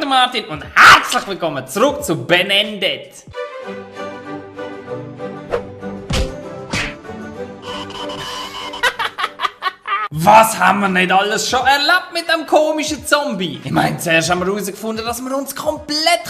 der Martin und herzlich willkommen zurück zu Benendet. Was haben wir nicht alles schon erlebt mit dem komischen Zombie? Ich meine, zuerst haben wir herausgefunden, dass wir uns komplett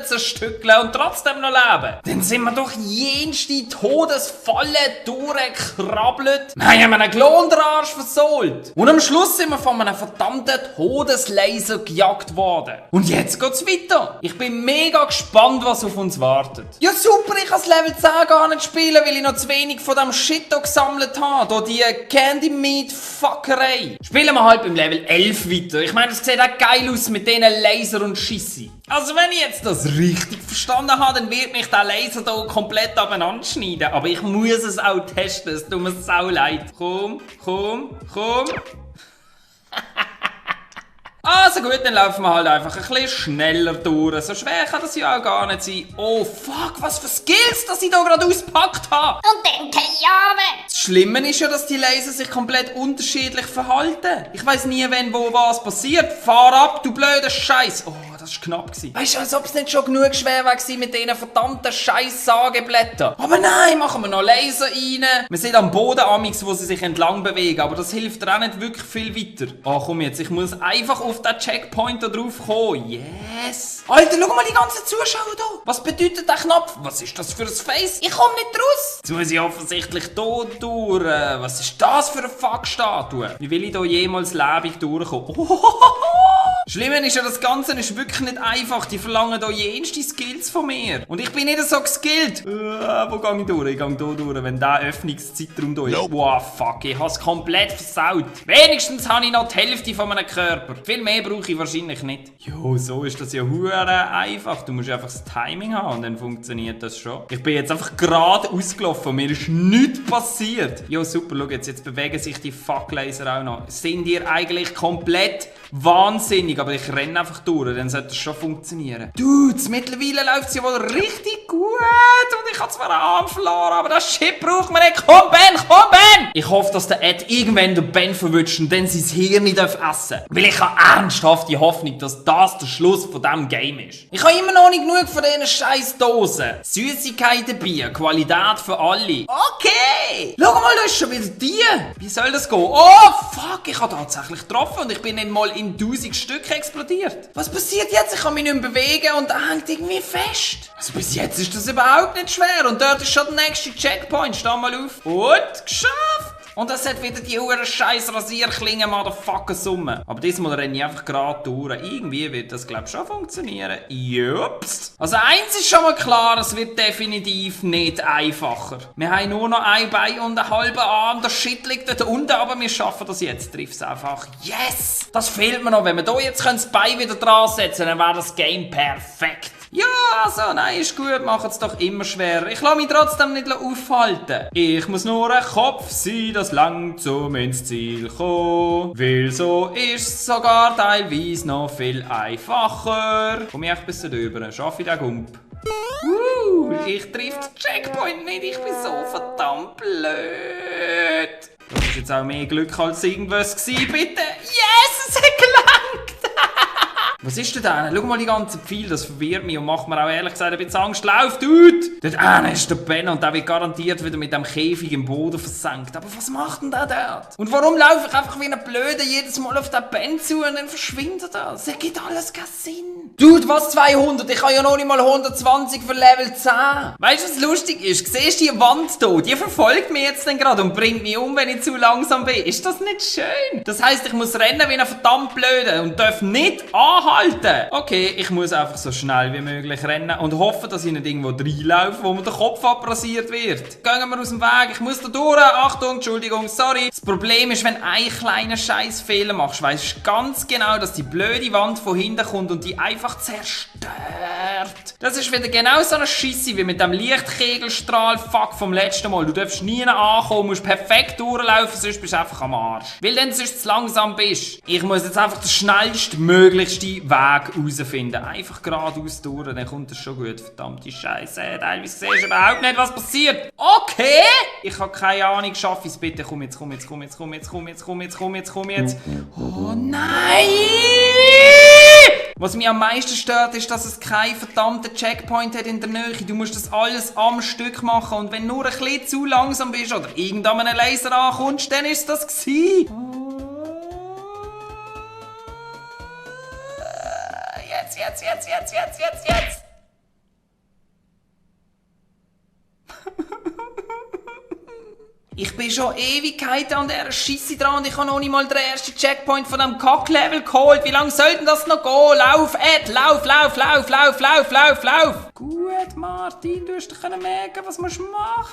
zerstückeln und trotzdem noch leben. Dann sind wir durch jenste Todesfalle durchgekrabbelt. Wir haben einen Klondrarsch versohlt. Und am Schluss sind wir von einem verdammten Todeslaser gejagt worden. Und jetzt geht's weiter. Ich bin mega gespannt, was auf uns wartet. Ja super, ich kann das Level 10 gar nicht spielen, weil ich noch zu wenig von dem Shit hier gesammelt habe. Hier die Candy Meat Fuckerei. Spielen wir halt beim Level 11 weiter. Ich meine, das sieht auch geil aus mit diesen Laser und Schissi. Also wenn ich jetzt das richtig verstanden habe, dann wird mich der Laser hier komplett abeinander schneiden. Aber ich muss es auch testen, es tut mir sau leid. Komm. Also gut, dann laufen wir halt einfach ein bisschen schneller durch. So schwer kann das ja auch gar nicht sein. Oh fuck, was für Skills, dass ich hier gerade ausgepackt habe. Und dann keine Jahre. Das Schlimme ist ja, dass die Laser sich komplett unterschiedlich verhalten. Ich weiss nie, wenn wo was passiert. Fahr ab, du blöder Scheiß. Oh, das war knapp. Weißt du, als ob es nicht schon genug schwer war mit diesen verdammten scheiß Sageblättern. Aber nein, machen wir noch Laser rein. Wir sind am Boden amix, wo sie sich entlang bewegen. Aber das hilft dir auch nicht wirklich viel weiter. Oh, komm jetzt, ich muss einfach auf den Checkpoint da drauf kommen. Yes. Alter, schau mal die ganzen Zuschauer da. Was bedeutet der Knopf? Was ist das für ein Face? Ich komme nicht raus. Jetzt muss ich offensichtlich hier durch. Was ist das für eine Fuck-Statue? Wie will ich da jemals lebendig durchkommen? Schlimm ist ja, das Ganze ist wirklich nicht einfach. Die verlangen hier jenste Skills von mir. Und ich bin nicht so geskillt. Wo gehe ich durch? Ich gehe hier durch, wenn der Öffnungszeitraum da ist. Nope. Wow, fuck, ich habe es komplett versaut. Wenigstens habe ich noch die Hälfte von meinem Körper. Viel mehr brauche ich wahrscheinlich nicht. Jo, so ist das ja hure einfach. Du musst einfach das Timing haben und dann funktioniert das schon. Ich bin jetzt einfach gerade ausgelaufen und mir ist nichts passiert. Jo, super, schau jetzt bewegen sich die Fuck-Laser auch noch. Sind ihr eigentlich komplett wahnsinnig? Aber ich renne einfach durch, dann sollte es schon funktionieren. Dudes, mittlerweile läuft es ja wohl richtig gut. Und ich habe zwar einen Arm verloren, aber das Shit braucht man nicht. Komm, Ben, komm, Ben! Ich hoffe, dass der Ed irgendwann den Ben verwünscht und dann sein Hirn nicht essen darf. Weil ich habe ernsthaft die Hoffnung, dass das der Schluss von diesem Game ist. Ich habe immer noch nicht genug von diesen scheiß Dosen. Süßigkeiten, Bier, Qualität für alle. Okay! Schau mal, da ist schon wieder die. Wie soll das gehen? Oh, fuck, ich habe tatsächlich getroffen und ich bin nicht mal in 1000 Stück explodiert. Was passiert jetzt? Ich kann mich nicht mehr bewegen und er hängt irgendwie fest. Also bis jetzt ist das überhaupt nicht schwer. Und dort ist schon der nächste Checkpoint. Steh mal auf. Gut, geschafft. Und das hat wieder die hure scheiß Rasierklingen Motherfucker Summe. Aber diesmal renne ich einfach gerade durch. Irgendwie wird das, glaube ich, schon funktionieren. Jups. Also eins ist schon mal klar, es wird definitiv nicht einfacher. Wir haben nur noch ein Bein und einen halben Arm. Das Shit liegt dort unten, aber wir schaffen das jetzt. Trifft es einfach. Yes! Das fehlt mir noch. Wenn wir hier jetzt das Bein wieder dran setzen, dann wäre das Game perfekt. Ja, also, nein, ist gut, macht es doch immer schwerer. Ich lasse mich trotzdem nicht aufhalten. Ich muss nur ein Kopf sein, das langt zum ins Ziel kommen. Weil so ist es sogar teilweise noch viel einfacher. Komm ich echt bis drüber, schaffe ich den Gump. Ich triff den Checkpoint nicht, ich bin so verdammt blöd. Das ist jetzt auch mehr Glück als irgendwas gewesen, bitte. Yes, es hat gelangt! Was ist denn da? Schau mal die ganzen Pfeile, das verwirrt mich und macht mir auch ehrlich gesagt ein bisschen Angst. Lauf, Dude! Dort ist der Ben und der wird garantiert wieder mit dem Käfig im Boden versenkt. Aber was macht denn der dort? Und warum laufe ich einfach wie ein Blöder jedes Mal auf den Ben zu und dann verschwindet er? Das ergibt alles keinen Sinn. Dude, was 200? Ich habe ja noch nicht mal 120 für Level 10. Weißt du, was lustig ist? Siehst du die Wand hier? Die verfolgt mich jetzt dann gerade und bringt mich um, wenn ich zu langsam bin. Ist das nicht schön? Das heisst, ich muss rennen wie ein verdammt Blöder und darf nicht anhalten. Okay, ich muss einfach so schnell wie möglich rennen und hoffen, dass ich nicht irgendwo reinlaufe, wo mir der Kopf abrasiert wird. Gehen wir aus dem Weg, ich muss da durch. Achtung, Entschuldigung, sorry. Das Problem ist, wenn ein kleiner Scheiß Fehler machst, weisst du ganz genau, dass die blöde Wand von hinten kommt und die einfach zerstört. Das ist wieder genau so eine Scheisse wie mit dem Lichtkegelstrahl-Fuck vom letzten Mal. Du darfst nie ankommen, musst perfekt durchlaufen, sonst bist du einfach am Arsch. Weil dann sonst zu langsam bist. Ich muss jetzt einfach den schnellstmöglichsten Weg herausfinden. Einfach geradeaus durch, dann kommt das schon gut. Verdammte Scheiße. Teilweise siehst du überhaupt nicht, was passiert. Okay! Ich habe keine Ahnung, schaffe ich es bitte. Komm jetzt. Oh nein! Was mich am meisten stört, ist, dass es keinen verdammten Checkpoint hat in der Nähe. Du musst das alles am Stück machen und wenn du nur ein bisschen zu langsam bist oder irgendwann einen Laser ankommst, dann ist das gsi. Jetzt. Ich bin schon Ewigkeiten an dieser Scheisse dran und ich habe noch nicht mal den ersten Checkpoint von diesem Kack-Level geholt. Wie lange soll denn das noch gehen? Lauf, Ed! Lauf! Gut, Martin, du hast doch merken, was musst du machen.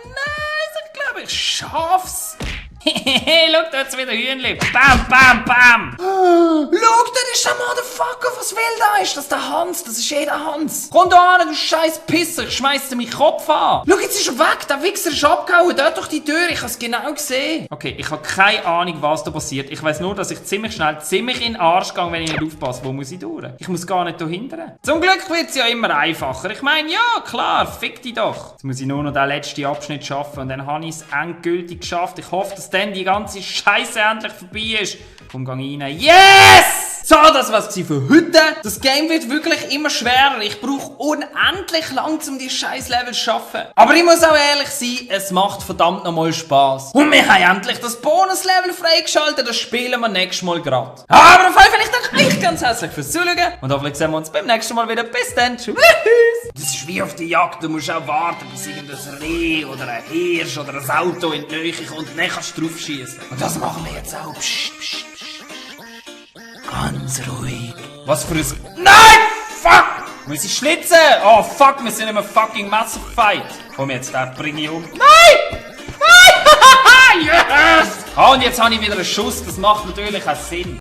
Nein, ich glaube, ich schaff's. Hehehe, schau, da hat's wieder Hühnchen. Bam! Schau, da ist der Motherfucker, was will da? Ist das der Hans? Das ist der Hans. Komm da an, du scheiß Pisser, ich schmeiß dir meinen Kopf an. Schau, jetzt ist er weg, der Wichser ist abgehauen. Dort durch die Tür, ich hab's genau gesehen. Okay, ich habe keine Ahnung, was da passiert. Ich weiss nur, dass ich ziemlich schnell in den Arsch gehe, wenn ich nicht aufpasse. Wo muss ich durch? Ich muss gar nicht da hindern. Zum Glück wird's ja immer einfacher. Ich meine, ja, klar, fick dich doch. Jetzt muss ich nur noch den letzten Abschnitt schaffen und dann habe ich es endgültig geschafft. Ich hoffe, dass dann die ganze Scheiße endlich vorbei ist. Komm, gang rein. Yes! So, das war's für heute. Das Game wird wirklich immer schwerer. Ich brauche unendlich lang, um die scheiß Level zu schaffen. Aber ich muss auch ehrlich sein, es macht verdammt nochmal Spaß. Und wir haben endlich das Bonus-Level freigeschaltet. Das spielen wir nächstes Mal gerade. Aber auf jeden Fall, ich danke euch ganz herzlich fürs Zuschauen. Und hoffentlich sehen wir uns beim nächsten Mal wieder. Bis dann. Tschüss. Das ist wie auf der Jagd. Du musst auch warten, bis irgendein Reh oder ein Hirsch oder ein Auto in die Nähe kommt. Und dann kannst du drauf schießen. Und das machen wir jetzt auch. Psst. Ganz ruhig. Was für ein... Nein! Fuck! Muss ich schlitzen? Oh fuck, wir sind in einem fucking Massive Fight. Komm jetzt, den bring ich um. Nein! Yes! Ah, und jetzt habe ich wieder einen Schuss. Das macht natürlich auch Sinn.